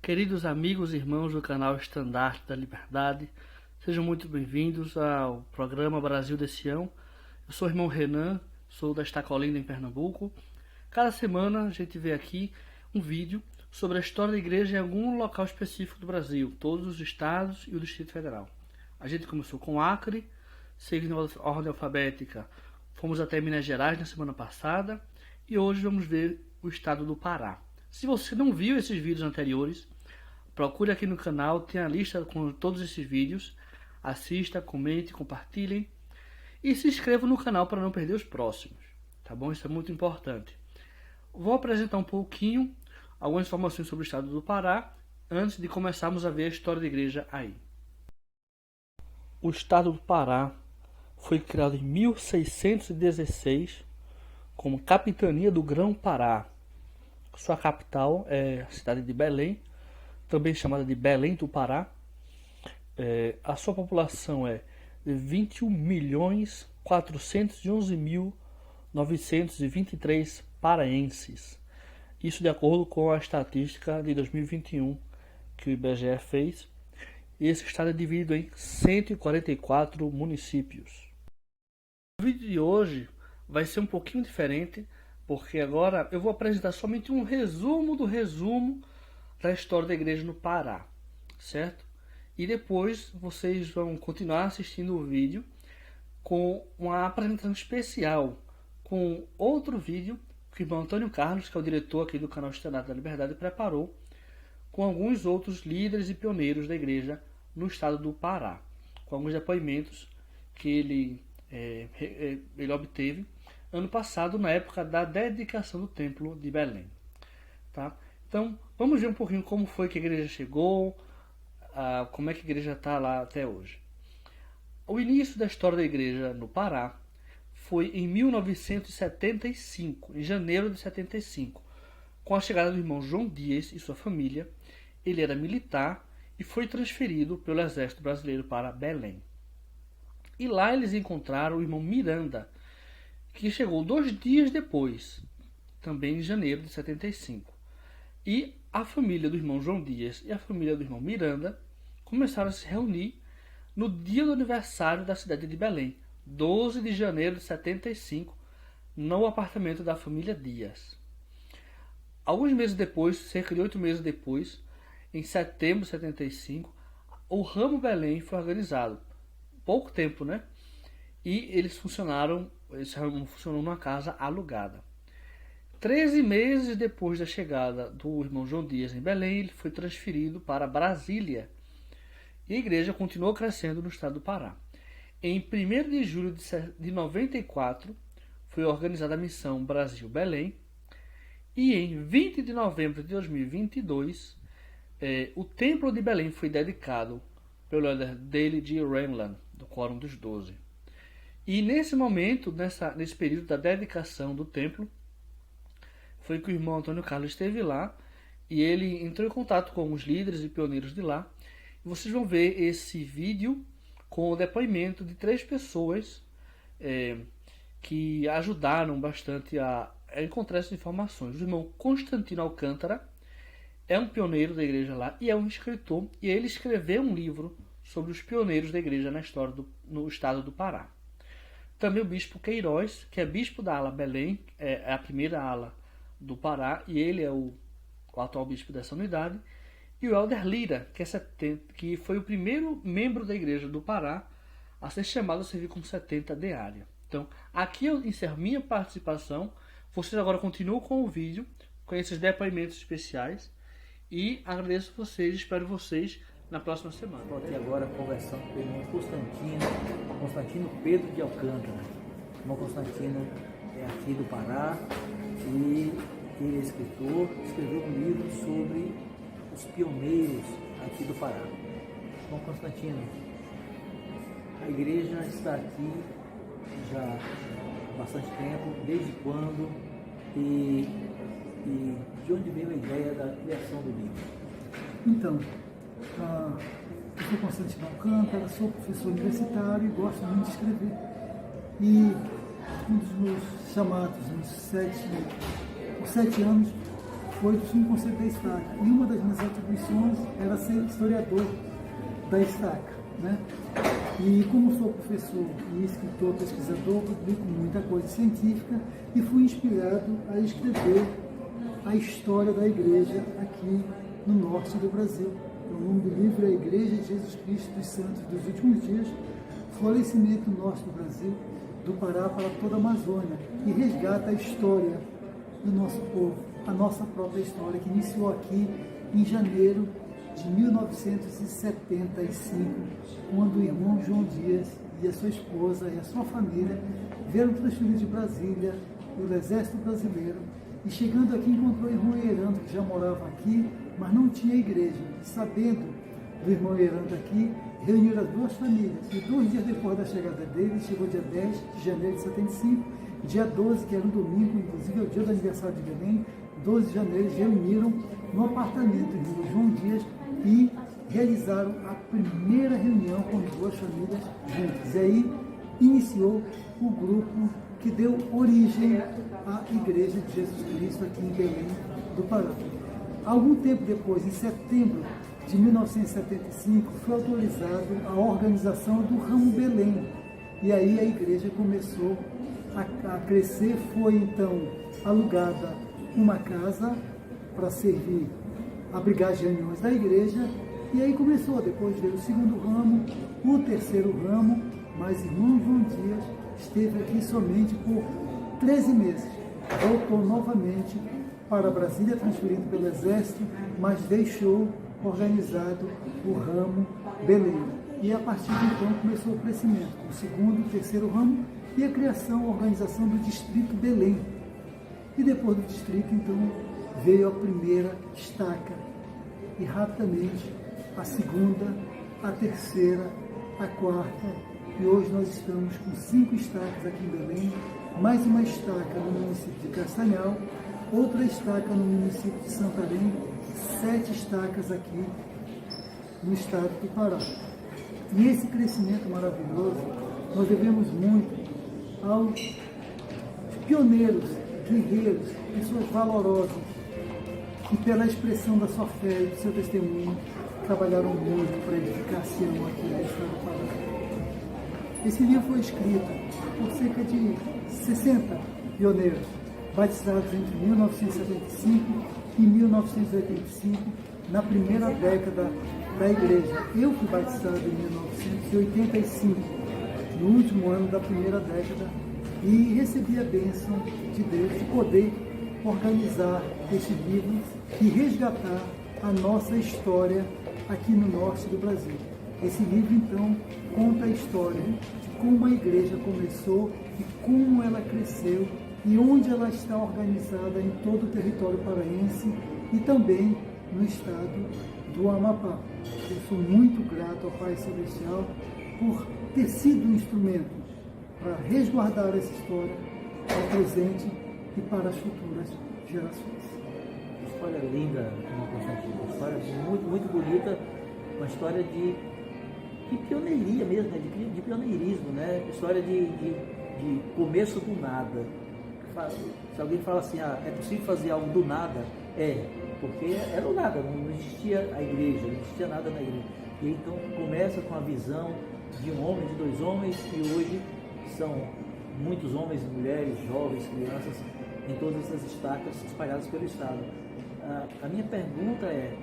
Queridos amigos e irmãos do canal Estandarte da Liberdade, sejam muito bem-vindos ao programa Brasil de Sião. Eu sou o irmão Renan, sou da Estacolinda em Pernambuco. Cada semana a gente vê aqui um vídeo sobre a história da igreja em algum local específico do Brasil, todos os estados e o Distrito Federal. A gente começou com Acre, seguindo a ordem alfabética, fomos até Minas Gerais na semana passada e hoje vamos ver o estado do Pará. Se você não viu esses vídeos anteriores, procure aqui no canal, tem a lista com todos esses vídeos. Assista, comente, compartilhem e se inscreva no canal para não perder os próximos, tá bom? Isso é muito importante. Vou apresentar um pouquinho, algumas informações sobre o estado do Pará, antes de começarmos a ver a história da igreja aí. O estado do Pará foi criado em 1616 como Capitania do Grão-Pará. Sua capital é a cidade de Belém, também chamada de Belém do Pará. A sua população é de 21.411.923 paraenses. Isso de acordo com a estatística de 2021 que o IBGE fez. E esse estado é dividido em 144 municípios. O vídeo de hoje vai ser um pouquinho diferente, porque agora eu vou apresentar somente um resumo do resumo da história da igreja no Pará, certo? E depois vocês vão continuar assistindo o vídeo com uma apresentação especial, com outro vídeo que o irmão Antônio Carlos, que é o diretor aqui do canal Estandarte da Liberdade, preparou, com alguns outros líderes e pioneiros da igreja no estado do Pará, com alguns depoimentos que ele obteve ano passado, na época da dedicação do Templo de Belém. Tá? Então, vamos ver um pouquinho como foi que a igreja chegou, como é que a igreja está lá até hoje. O início da história da igreja no Pará foi em 1975, em janeiro de 75, com a chegada do irmão João Dias e sua família. Ele era militar e foi transferido pelo Exército Brasileiro para Belém. E lá eles encontraram o irmão Miranda, que chegou 2 dias depois, também em janeiro de 75. E a família do irmão João Dias e a família do irmão Miranda começaram a se reunir no dia do aniversário da cidade de Belém, 12 de janeiro de 75, no apartamento da família Dias. Alguns meses depois, cerca de 8 meses depois, em setembro de 75, o Ramo Belém foi organizado. Pouco tempo, né? E esse ramo funcionou numa casa alugada. 13 meses depois da chegada do irmão João Dias em Belém, ele foi transferido para Brasília. E a igreja continuou crescendo no estado do Pará. Em 1º de julho de 94, foi organizada a missão Brasil-Belém. E em 20 de novembro de 2022, o Templo de Belém foi dedicado pelo elder Daily G. Renland, do Quórum dos 12. E nesse momento, nesse período da dedicação do templo, foi que o irmão Antônio Carlos esteve lá e ele entrou em contato com os líderes e pioneiros de lá. E vocês vão ver esse vídeo com o depoimento de 3 pessoas que ajudaram bastante a encontrar essas informações. O irmão Constantino Alcântara é um pioneiro da igreja lá e é um escritor, e ele escreveu um livro sobre os pioneiros da igreja na história no estado do Pará. Também o bispo Queiroz, que é bispo da ala Belém, é a primeira ala do Pará, e ele é o atual bispo dessa unidade. E o elder Lira, que foi o primeiro membro da igreja do Pará a ser chamado a servir como 70 de área. Então, aqui eu encerro minha participação. Vocês agora continuam com o vídeo, com esses depoimentos especiais. E agradeço vocês, espero vocês na próxima semana. Estou aqui agora conversando com o irmão Constantino Pedro de Alcântara. O irmão Constantino é aqui do Pará e ele é escritor, escreveu um livro sobre os pioneiros aqui do Pará. Irmão Constantino, a igreja está aqui já há bastante tempo, desde quando e de onde veio a ideia da criação do livro? Então, eu sou Constantino Alcântara, sou professor universitário e gosto muito de escrever. E um dos meus chamados nos 7 anos foi do Sumo Conselho da Estaca. E uma das minhas atribuições era ser historiador da Estaca, né? E como sou professor e escritor, pesquisador, publico muita coisa científica e fui inspirado a escrever a história da igreja aqui no norte do Brasil. O nome do livro é A Igreja de Jesus Cristo dos Santos dos Últimos Dias, Florescimento do Norte do Brasil, do Pará para toda a Amazônia, e resgata a história do nosso povo, a nossa própria história, que iniciou aqui em janeiro de 1975, quando o irmão João Dias e a sua esposa e a sua família vieram transferidos de Brasília pelo Exército Brasileiro, e chegando aqui encontrou o irmão Hierando, que já morava aqui, mas não tinha igreja. E sabendo do irmão Hierando aqui, reuniram as duas famílias. E 2 dias depois da chegada dele, chegou dia 10 de janeiro de 75, dia 12, que era um domingo, inclusive é o dia do aniversário de Belém, 12 de janeiro, eles reuniram no apartamento do irmão João Dias e realizaram a primeira reunião com as duas famílias juntas. E aí iniciou o grupo que deu origem à Igreja de Jesus Cristo aqui em Belém do Pará. Algum tempo depois, em setembro de 1975, foi autorizado a organização do Ramo Belém. E aí a igreja começou a crescer. Foi então alugada uma casa para servir, abrigar as reuniões da igreja. E aí começou, depois veio o segundo ramo, o terceiro ramo, mas irmão João Dias esteve aqui somente por 13 meses. Voltou novamente para Brasília, transferido pelo Exército, mas deixou organizado o ramo Belém. E a partir de então começou o crescimento, o segundo e o terceiro ramo, e a criação, a organização do Distrito Belém. E depois do distrito, então, veio a primeira estaca. E rapidamente, a segunda, a terceira, a quarta, e hoje nós estamos com 5 estacas aqui em Belém, mais uma estaca no município de Castanhal, outra estaca no município de Santarém, 7 estacas aqui no estado do Pará. E esse crescimento maravilhoso, nós devemos muito aos pioneiros, guerreiros, pessoas valorosas, que pela expressão da sua fé e do seu testemunho, trabalharam muito para a edificação aqui no estado do Pará. Esse livro foi escrito por cerca de 60 pioneiros, batizados entre 1975 e 1985, na primeira década da igreja. Eu fui batizado em 1985, no último ano da primeira década, e recebi a bênção de Deus de poder organizar esse livro e resgatar a nossa história aqui no norte do Brasil. Esse livro, então, conta a história de como a igreja começou e como ela cresceu e onde ela está organizada em todo o território paraense e também no estado do Amapá. Eu sou muito grato ao Pai Celestial por ter sido um instrumento para resguardar essa história ao presente e para as futuras gerações. História linda, irmão Constantino. Uma história muito, muito bonita, uma história de pioneiria mesmo, né? de pioneirismo, né? História de começo do nada. Se alguém fala assim, é possível fazer algo do nada? Porque era o nada, não existia a igreja, não existia nada na igreja. E então começa com a visão de um homem, de 2 homens, e hoje são muitos homens, mulheres, jovens, crianças, em todas essas estacas espalhadas pelo estado. A minha pergunta é,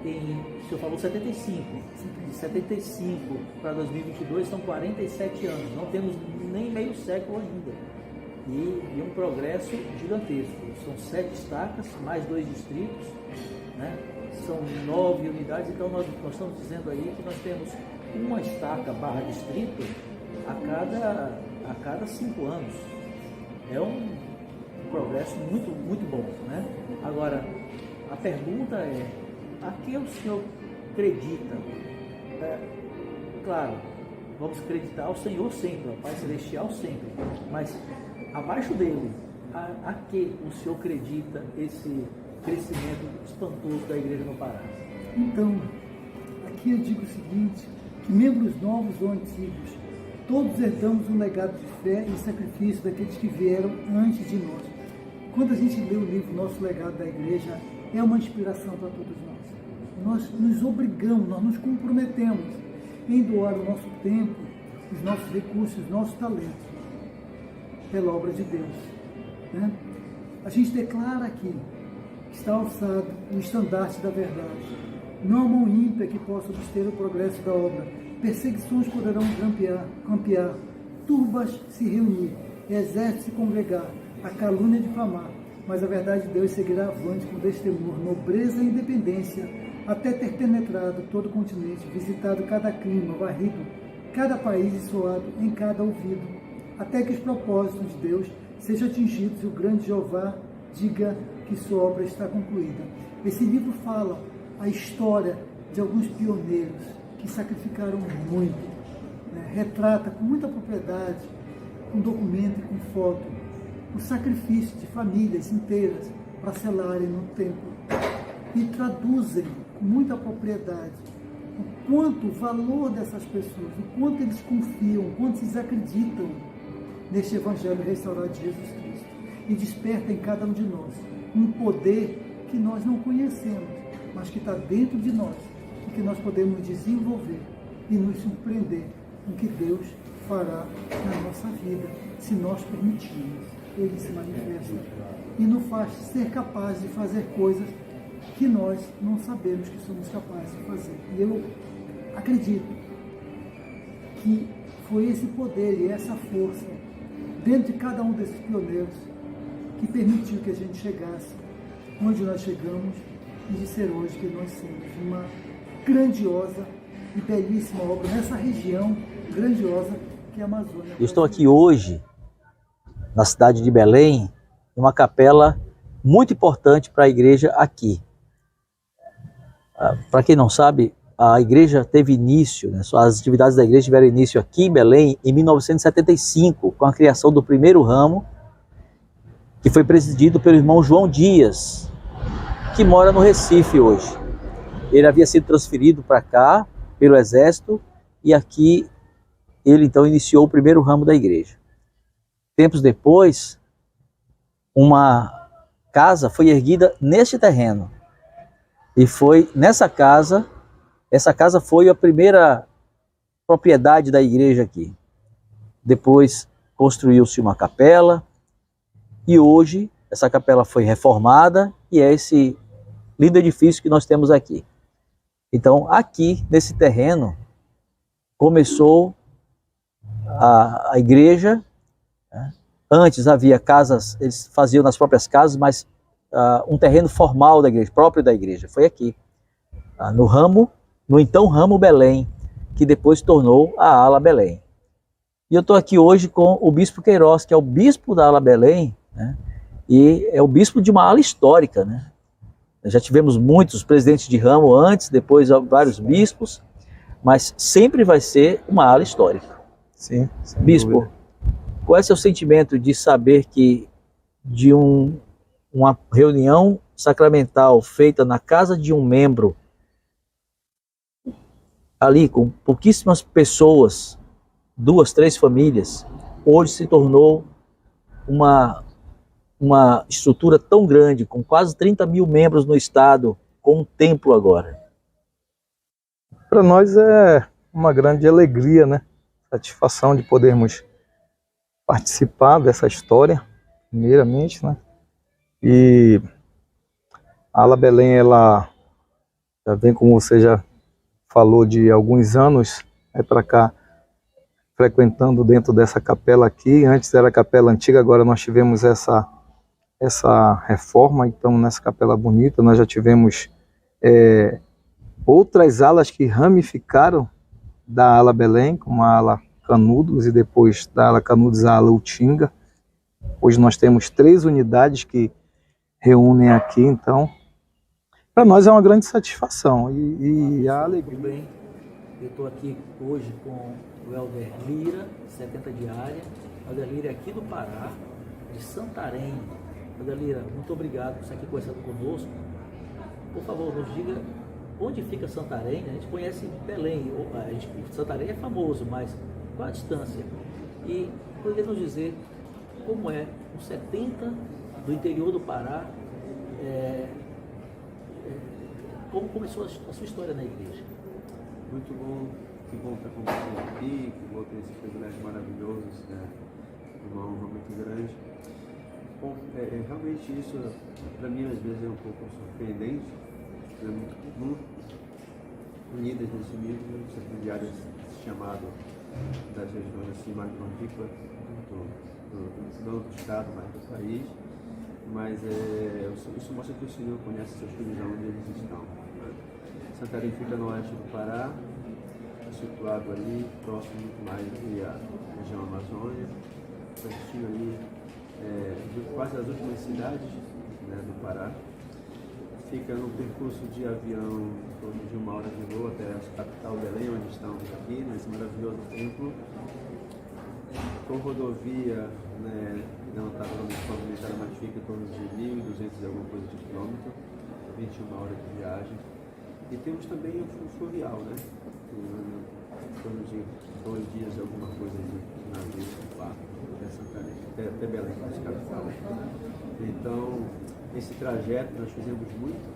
o senhor falou 75, de 75 para 2022 são 47 anos, não temos nem meio século ainda, e um progresso gigantesco. São 7 estacas, mais 2 distritos, né? São 9 unidades, então nós estamos dizendo aí que nós temos uma estaca barra distrito a cada 5 anos. É um progresso muito, muito bom, né? Agora, a pergunta é, a que o senhor acredita? Claro, vamos acreditar ao Senhor sempre, ao Pai Celestial sempre, mas abaixo dele, a que o senhor acredita esse crescimento espantoso da igreja no Pará? Então, aqui eu digo o seguinte, que membros novos ou antigos, todos herdamos um legado de fé e sacrifício daqueles que vieram antes de nós. quando a gente lê o livro Nosso Legado da Igreja, é uma inspiração para todos nós. Nós nos obrigamos, nós nos comprometemos em doar o nosso tempo, os nossos recursos, os nossos talentos pela obra de Deus. Né? A gente declara aqui que está alçado o estandarte da verdade. Não há mão ímpia que possa obster o progresso da obra. Perseguições poderão campear, turbas se reunir, exércitos se congregar, a calúnia difamar, mas a verdade de Deus seguirá avante com destemor, nobreza e independência, até ter penetrado todo o continente, visitado cada clima, varrido cada país e soado em cada ouvido, até que os propósitos de Deus sejam atingidos e o grande Jeová diga que sua obra está concluída. Esse livro fala a história de alguns pioneiros que sacrificaram muito, né? Retrata com muita propriedade, com documento e com foto, o sacrifício de famílias inteiras para selarem no templo e traduzem com muita propriedade o quanto o valor dessas pessoas, o quanto eles confiam, o quanto eles acreditam neste Evangelho restaurado de Jesus Cristo e desperta em cada um de nós um poder que nós não conhecemos, mas que está dentro de nós e que nós podemos desenvolver e nos surpreender com o que Deus fará na nossa vida, se nós permitirmos. Ele se manifesta e nos faz ser capazes de fazer coisas que nós não sabemos que somos capazes de fazer. E eu acredito que foi esse poder e essa força dentro de cada um desses pioneiros que permitiu que a gente chegasse onde nós chegamos e de ser hoje que nós somos uma grandiosa e belíssima obra nessa região grandiosa que é a Amazônia. Eu estou aqui hoje na cidade de Belém, uma capela muito importante para a igreja aqui. Para quem não sabe, a igreja teve início, né, as atividades da igreja tiveram início aqui em Belém em 1975, com a criação do primeiro ramo, que foi presidido pelo irmão João Dias, que mora no Recife hoje. Ele havia sido transferido para cá pelo exército e aqui ele então iniciou o primeiro ramo da igreja. Tempos depois, uma casa foi erguida neste terreno. E foi nessa casa, essa casa foi a primeira propriedade da igreja aqui. Depois construiu-se uma capela e hoje essa capela foi reformada e é esse lindo edifício que nós temos aqui. Então aqui nesse terreno começou a igreja. Antes havia casas, eles faziam nas próprias casas, mas um terreno formal da igreja, próprio da igreja, foi aqui, no então ramo Belém, que depois tornou a ala Belém. E eu estou aqui hoje com o bispo Queiroz, que é o bispo da ala Belém, né? E é o bispo de uma ala histórica, né? Já tivemos muitos presidentes de ramo antes, depois vários bispos, mas sempre vai ser uma ala histórica. Sim, bispo, dúvida. Qual é o seu sentimento de saber que de uma reunião sacramental feita na casa de um membro, ali com pouquíssimas pessoas, 2, 3 famílias, hoje se tornou uma estrutura tão grande, com quase 30 mil membros no estado, com um templo agora? Para nós é uma grande alegria, né? Satisfação de podermos participar dessa história, primeiramente, né? E a ala Belém, ela já vem, como você já falou, de alguns anos para cá, frequentando dentro dessa capela aqui. Antes era a capela antiga, agora nós tivemos essa reforma, então nessa capela bonita nós já tivemos outras alas que ramificaram da ala Belém, como a ala Canudos, e depois da ala Canudos a ala Utinga. Hoje nós temos 3 unidades que reúnem aqui, então para nós é uma grande satisfação e a alegria. Tudo bem, eu estou aqui hoje com o Helder Lira, 70 diária. Helder Lira é aqui do Pará, de Santarém. Helder Lira, muito obrigado por estar aqui conversando conosco. Por favor, nos diga onde fica Santarém. A gente conhece Belém, Santarém é famoso, mas qual a distância? E poderia nos dizer como é, com 70 do interior do Pará. Como começou a sua história na igreja? Muito bom, que bom estar com você aqui, que bom ter esse privilégio maravilhoso, uma honra muito grande. Bom, realmente isso, para mim, às vezes é um pouco surpreendente, muito unidas nesse nível, secundárias chamado das regiões assim, mais longínquas não do estado, mas do país. Mas isso mostra que o Senhor conhece seus filhos onde eles estão. Santarém fica no oeste do Pará, situado ali, próximo muito mais à região Amazônia, pertinho ali, de quase as últimas cidades, né, do Pará. Fica no percurso de avião em torno de 1 hora de voo até a capital Belém, onde estamos aqui, nesse maravilhoso templo. Com rodovia, né, não está totalmente pavimentada, mas fica em torno de 1.200 e alguma coisa de quilômetro, 21 horas de viagem. E temos também o fluvial, né? Em torno de 2 dias, alguma coisa de navio, até Santarém, até Belém, nossa capital. Então, esse trajeto nós fizemos muito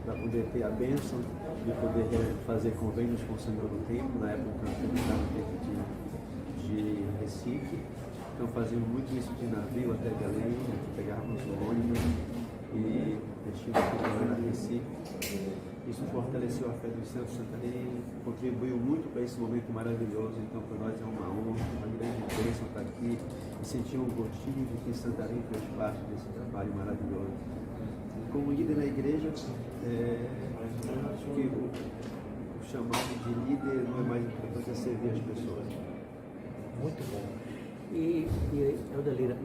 para poder ter a bênção de poder fazer convênios com o Senhor do Templo, na época que eu estava no tempo de Recife. Então fazíamos muito isso de navio até Belém, pegávamos o ônibus e destíamos para Recife. Isso fortaleceu a fé dos santos de Santarém, contribuiu muito para esse momento maravilhoso. Então para nós é uma honra, uma grande bênção estar aqui e sentir um gostinho de que Santarém fez parte desse trabalho maravilhoso. Como líder na igreja, acho que o chamado de líder não é mais importante, é servir as pessoas. Muito bom. E Eudalira,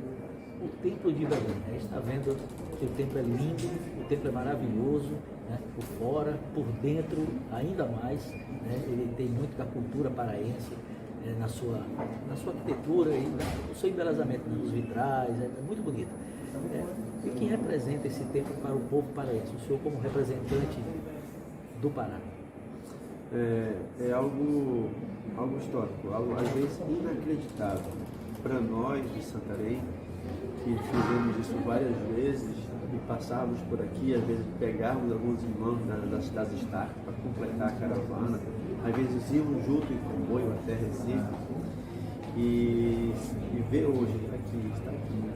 o templo de Belém, a gente está vendo que o templo é lindo, o templo é maravilhoso, né? Por fora, por dentro ainda mais, né? Ele tem muito da cultura paraense, na sua arquitetura e no seu embelezamento, nos vitrais, é muito bonito. E que representa esse templo para o povo paraense, o senhor como representante do Pará? É algo histórico, algo às vezes inacreditável para nós de Santarém, que fizemos isso várias vezes e passávamos por aqui, às vezes pegávamos alguns irmãos das cidades Stark para completar a caravana, às vezes íamos junto em comboio até Recife e ver hoje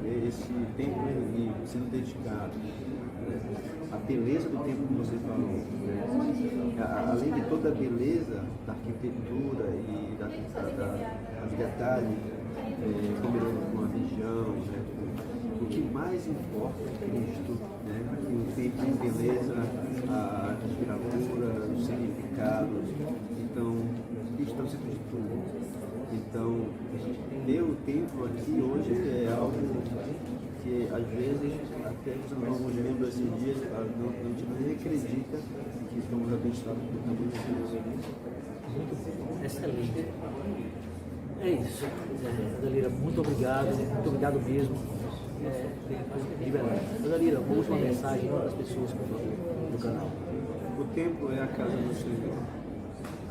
ver esse templo sendo dedicado, a beleza do templo que você falou, além de toda a beleza da arquitetura e das detalhes, combinando com a região, o que mais importa é Cristo, que o templo embeleza a gravura, os significados. Então, Cristo é o centro de tudo. Então, ver o templo aqui hoje é algo que às vezes, até alguns membros esses dias, a gente nem acredita que estamos abençoados por tudo isso. Excelente. É isso. Dalira, muito obrigado mesmo. De verdade. Dalira, uma última mensagem para as pessoas do canal. O templo é a casa do Senhor.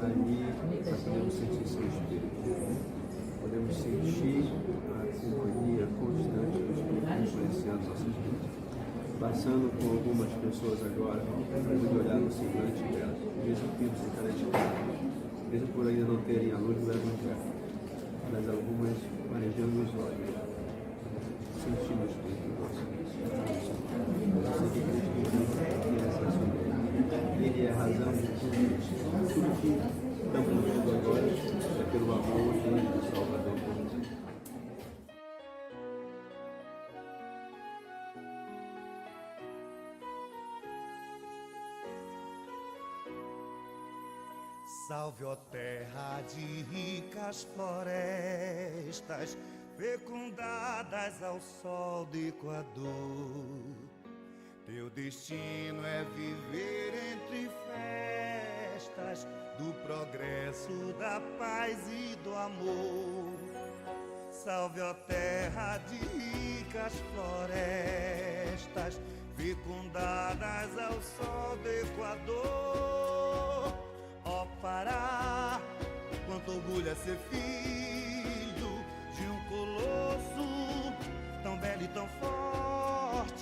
Ali nós podemos sentir seu Espírito. Podemos sentir a companhia constante do Espírito influenciando nossas vidas. Passando com algumas pessoas agora, podemos olhar no semblante delas, mesmo o tempo sem cara de casa, mesmo por ainda não terem a luz do Evangelho, mas algumas marejando os olhos, sentindo o Espírito nosso. Você que acredita que essa é a sua vida. Ele é a razão de tudo isso. Tudo que estamos vendo agora é pelo amor do Salvador por nós. Salve, ó terra de ricas florestas, fecundadas ao sol do Equador. Teu destino é viver entre festas do progresso, da paz e do amor. Salve, ó terra de ricas florestas, fecundadas ao sol do Equador. Ó Pará, quanto orgulho é ser filho de um colosso tão belo e tão forte,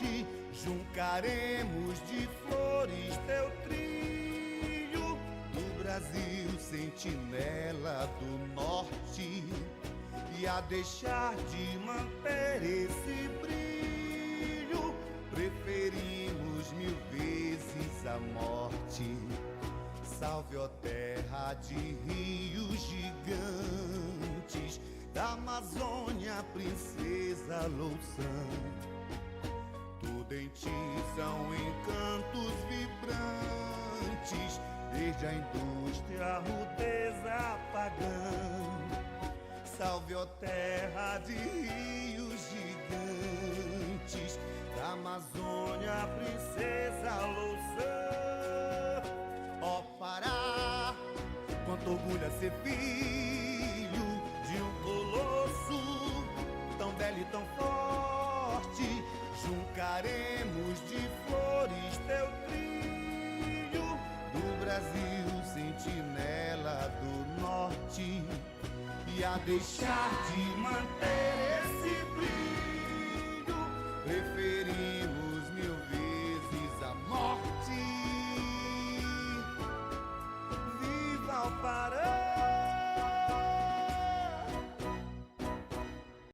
Juncaremos de flores teu trilho, do Brasil sentinela do norte, e a deixar de manter esse brilho, preferimos 1000 vezes a morte. Salve, ó terra de rios gigantes, da Amazônia, princesa Louçã. Tudo em ti são encantos vibrantes, desde a indústria, a rudeza pagã. Salve, ó terra de rios gigantes, da Amazônia, princesa Louçã. Ó Pará, quanto orgulho é ser filho de um colosso tão belo e tão forte. Juncaremos de flores teu trilho, do Brasil sentinela do norte, e a deixar de manter esse brilho, preferimos